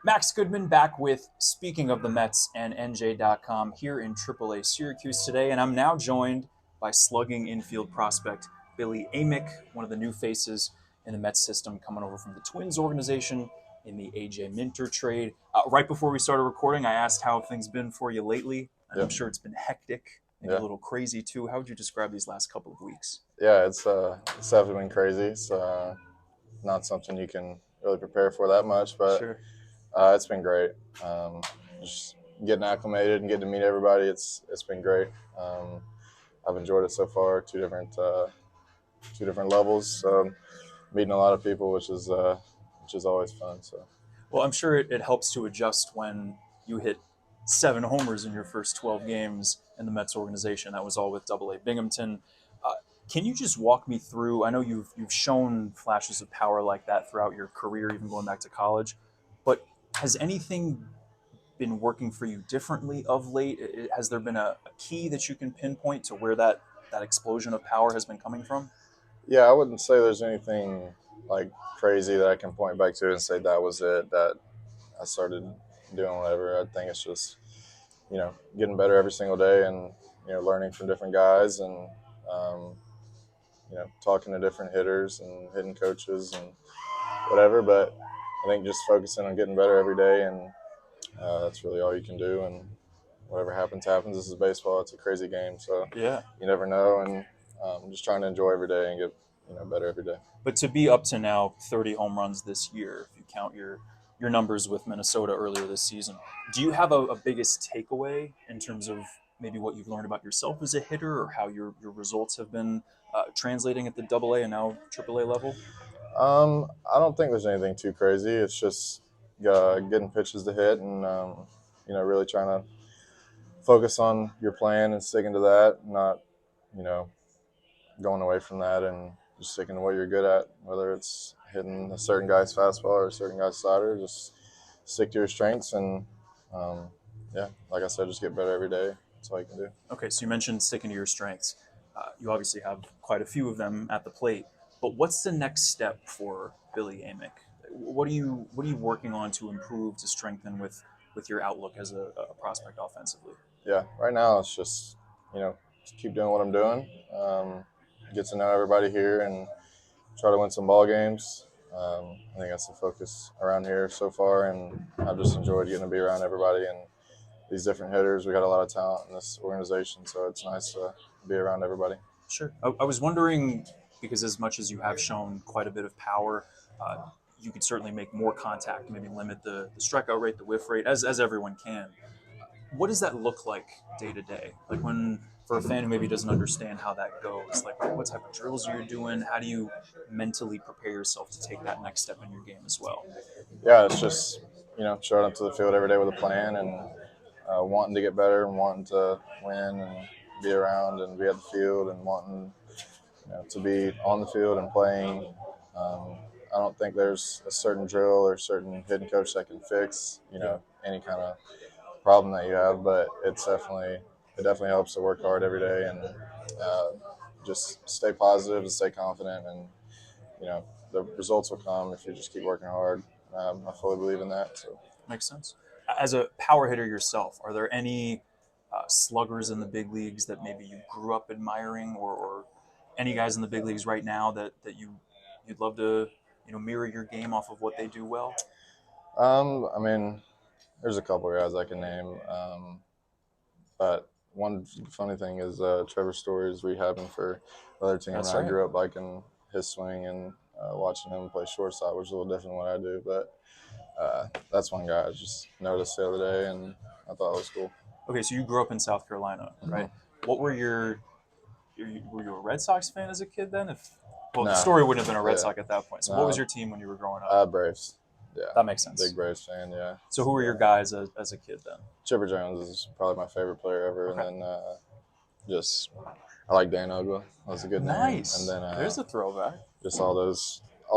Max Goodman back with Speaking of the Mets and NJ.com here in Triple-A Syracuse today, and I'm now joined by slugging infield prospect Billy Amick, one of the new faces in the Mets system coming over from the Twins organization in the AJ Minter trade. Right before we started recording, I asked how have things been for you lately, and I'm Yeah, sure it's been hectic, maybe a yeah, little crazy too. How would you describe these last couple of weeks? yeah. It's definitely been crazy. It's not something you can really prepare for that much, but Sure. it's been great. Um, just getting acclimated and getting to meet everybody. It's been great. Um, I've enjoyed it so far. Two different levels. So meeting a lot of people, which is always fun. So Well, I'm sure it helps to adjust when you hit 7 homers in your first 12 games in the Mets organization. That was all with Double-A Binghamton. Uh, can you just walk me through? I know you've shown flashes of power like that throughout your career, even going back to college. But has anything been working for you differently of late? Has there been a key that you can pinpoint to where that explosion of power has been coming from? yeah, I wouldn't say there's anything like crazy that I can point back to and say that was it. That I started doing whatever. I think it's just getting better every single day and learning from different guys and um, talking to different hitters and hitting coaches and whatever. But I think just focusing on getting better every day, and that's really all you can do. And whatever happens, happens. This is baseball. It's a crazy game, so Yeah. you never know. And just trying to enjoy every day and get better every day. But to be up to now 30 home runs this year, if you count your numbers with Minnesota earlier this season, do you have a biggest takeaway in terms of maybe what you've learned about yourself as a hitter or how your results have been translating at the Double-A and now Triple-A level? I don't think there's anything too crazy. It's just getting pitches to hit and really trying to focus on your plan and sticking to that, not you know going away from that and just sticking to what you're good at. Whether it's hitting a certain guy's fastball or a certain guy's slider, just stick to your strengths and um, yeah, like I said, just get better every day. That's all you can do. Okay, so you mentioned sticking to your strengths. You obviously have quite a few of them at the plate, but what's the next step for Billy Amick? What are you working on to improve to strengthen with your outlook as a prospect offensively? Yeah, right now it's just keep doing what I'm doing. Get to know everybody here and try to win some ball games. I think that's the focus around here so far, and I've just enjoyed getting to be around everybody and these different hitters. We got a lot of talent in this organization, so it's nice to be around everybody. Sure. I was wondering because as much as you have shown quite a bit of power, uh, you could certainly make more contact, maybe limit the strikeout rate, the whiff rate, as everyone can. What does that look like day to day? Like when for a fan who maybe doesn't understand how that goes, like what type of drills are you doing? How do you mentally prepare yourself to take that next step in your game as well? Yeah, it's just showing up to the field every day with a plan and wanting to get better and wanting to win and be around and be at the field and wanting to be on the field and playing. I don't think there's a certain drill or certain hitting coach that can fix Yeah. any kind of problem that you have, but it definitely helps to work hard every day and uh, just stay positive and stay confident, and you know the results will come if you just keep working hard. I fully believe in that. So Makes sense. As a power hitter yourself, are there any sluggers in the big leagues that maybe you grew up admiring, or any guys in the big leagues right now that you'd love to mirror your game off of what they do well? I mean, there's a couple of guys I can name, but one funny thing is Trevor Story is rehabbing for the other team, and That's I right. grew up liking his swing and watching him play shortstop, which is a little different than what I do, but that's one guy I just noticed the other day, and I thought it was cool. Okay, so you grew up in South Carolina, right? Mm-hmm. What were you a Red Sox fan as a kid then? If well, the No, story wouldn't have been a Red yeah, Sox at that point. So what was no, your team when you were growing up? Braves. Yeah, That makes big sense. Braves fan. Yeah, So who were your guys as a kid then? Chipper Jones is probably my favorite player ever, and Okay. then just I like Dan Ogla. That's a good name, and Nice. then There's a throwback. just all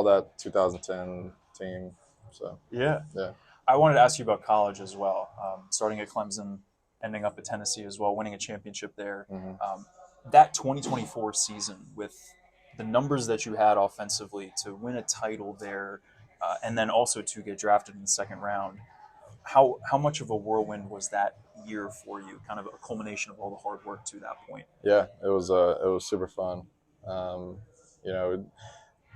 that 2010 team. So Yeah. yeah. I wanted to ask you about college as well. Starting at Clemson, ending up at Tennessee as well, winning a championship there. Mm-hmm. That 2024 season with the numbers that you had offensively to win a title there, and then also to get drafted in the second round. How much of a whirlwind was that year for you? Kind of a culmination of all the hard work to that point. Yeah, it was super fun. Um, we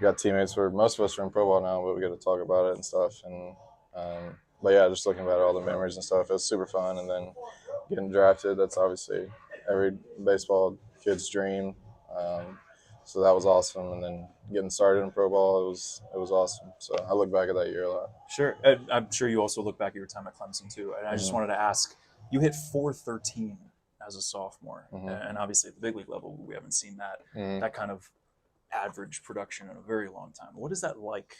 got teammates where most of us are in pro ball now, but we get to talk about it and stuff. And but yeah, just looking back at all the memories and stuff, it was super fun. And then getting drafted, that's obviously every baseball kid's dream. Um, so that was awesome. And then getting started in pro ball, it was awesome. So I look back at that year a lot. Sure. I'm sure you also look back at your time at Clemson too. And I just wanted to ask, you hit 413 as a sophomore, and obviously at the big league level, we haven't seen that kind of average production in a very long time. What is that like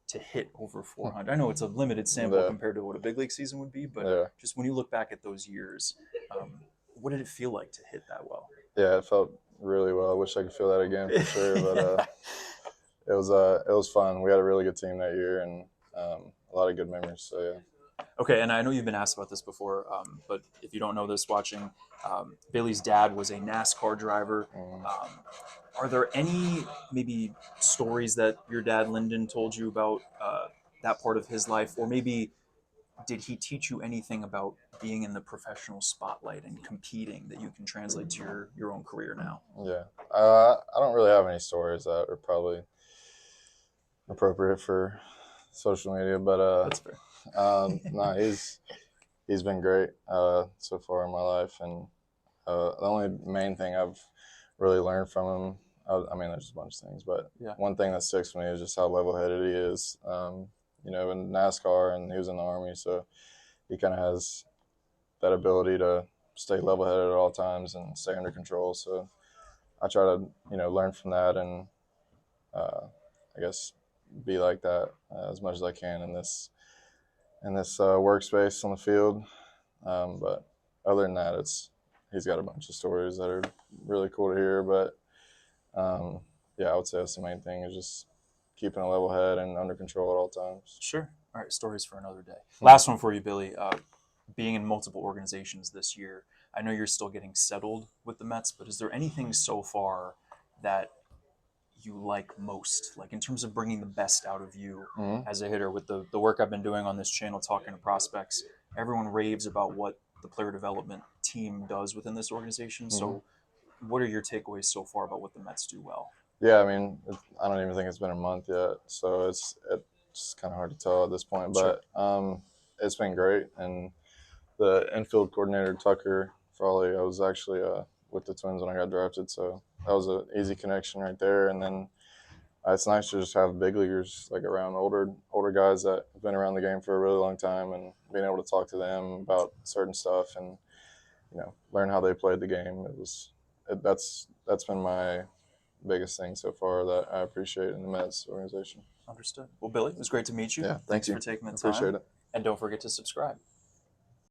to hit over 400? I know it's a limited sample compared to what a big league season would be, but just when you look back at those years, what did it feel like to hit that well? Yeah, it felt really well. I wish I could feel that again for sure, but it was fun. We had a really good team that year and a lot of good memories. So yeah. Okay, and I know you've been asked about this before, but if you don't know this watching, Billy's dad was a NASCAR driver. Are there any maybe stories that your dad Lyndon told you about that part of his life, or maybe did he teach you anything about being in the professional spotlight and competing that you can translate to your own career now? Yeah, I don't really have any stories that are probably appropriate for social media, but That's fair. no, he's been great so far in my life, and the only main thing I've really learned from him, I mean, there's a bunch of things, but one thing that sticks with me is just how level-headed he is. In NASCAR, and he was in the Army, so he kind of has that ability to stay level-headed at all times and stay under control. So I try to, learn from that and I guess be like that as much as I can in this workspace on the field. But other than that, he's got a bunch of stories that are really cool to hear. But I would say that's the main thing is just keeping a level head and under control at all times. Sure. All right, stories for another day. Last one for you, Billy. Being in multiple organizations this year, I know you're still getting settled with the Mets, but is there anything so far that you like most, like in terms of bringing the best out of you as a hitter? With the work I've been doing on this channel, talking to prospects, everyone raves about what the player development team does within this organization. So what are your takeaways so far about what the Mets do well? Yeah, I mean, I don't even think it's been a month yet, so it's kind of hard to tell at this point. But it's been great, and the infield coordinator Tucker Frawley, I was actually with the Twins when I got drafted, so that was an easy connection right there. And then it's nice to just have big leaguers like around older guys that have been around the game for a really long time, and being able to talk to them about certain stuff and learn how they played the game. That's been my biggest thing so far that I appreciate in the Mets organization. Understood. Well, Billy, it was great to meet you. Yeah, Thanks for taking the time. Appreciate it. And don't forget to subscribe.